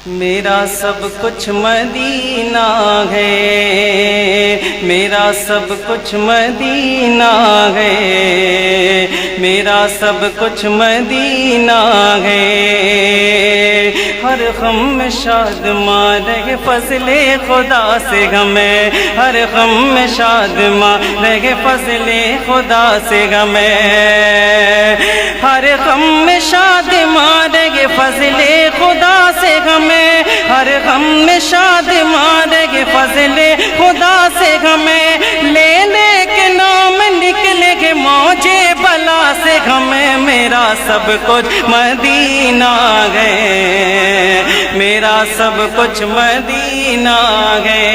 میرا سب کچھ مدینہ ہے، میرا سب کچھ مدینہ ہے، میرا سب کچھ مدینہ ہے۔ ہر غم میں شاد مارے فضل خدا سے غمیں، ہر غم میں شاد مارے فضل خدا سے غمیں، ہر غم میں شاد مارے فضل خدا سے غمیں، ہر غم میں شاد مارے فضل خدا سے غمیں، لے لے کے نام نکلے گے موجے بلا سے غمیں۔ میرا سب کچھ مدینہ ہے، میرا سب کچھ مدینہ ہے،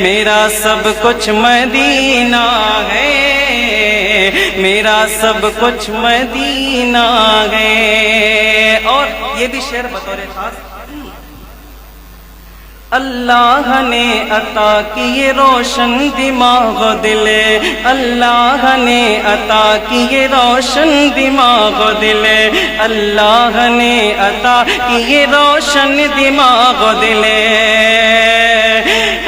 میرا سب کچھ مدینہ ہے، میرا سب کچھ مدینہ ہے۔ اور یہ بھی شعر بطور خاص، اللہ نے عطا کیے روشن دماغ و دل، اللہ نے عطا کیے روشن دماغ و دل، اللہ نے عطا کیے روشن دماغ و دل،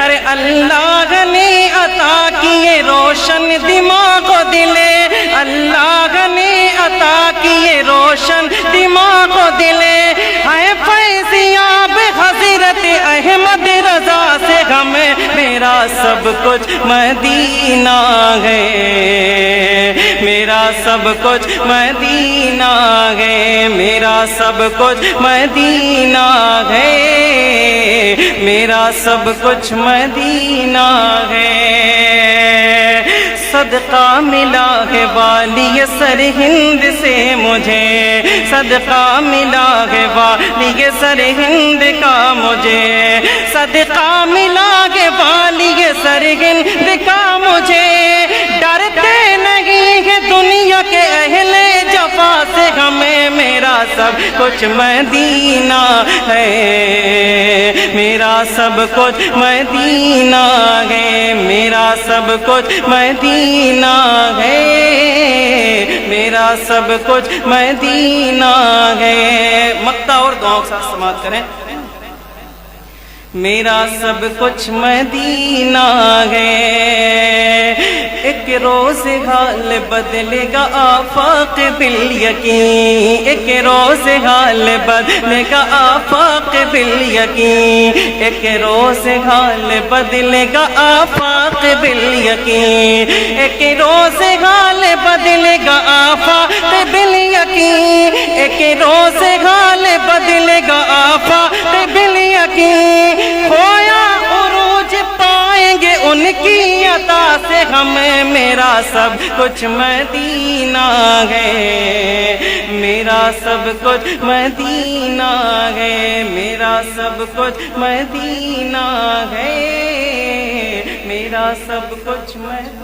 ارے اللہ نے عطا کیے روشن دماغ و دل، اللہ نے عطا کیے روشن دماغ و دل، ہے فیضیاب حضرت احمد رضا سے غمیں۔ میرا سب کچھ مدینہ ہے، میرا سب کچھ مدینہ ہے، میرا سب کچھ مدینہ ہے، میرا سب کچھ مدینہ ہے۔ صدقہ ملا ہے والی سر ہند سے مجھے، صدقہ ملا ہے والی سر ہند کا مجھے، صدقہ ملا ہے والی سر ہند کا مجھے، ڈرتے نہیں ہے دنیا کے اہل جفا سے ہمیں۔ میرا سب کچھ مدینہ ہے، میرا سب کچھ مدینہ ہے، میرا سب کچھ مدینہ ہے، میرا سب کچھ مدینہ ہے۔ مقطع اور دعاؤں کے ساتھ سماعت کریں۔ میرا سب کچھ مدینہ ہے، ایک روز حال بدلے گا آفاق بالیقین، ایک روز حال بدلے گا آفاق بالیقین، ایک روز حال بدلے گا آفاق بالیقین، ایک روز حال بدلے گا آفاق بالیقین، ایک روز حال بدلے گا آفاق بالیقین، کھویا عروج پائیں گے ان کی عطا سے ہمیں۔ میرا سب کچھ مدینہ ہے، میرا سب کچھ مدینہ ہے، میرا سب کچھ مدینہ ہے، میرا سب کچھ مدینہ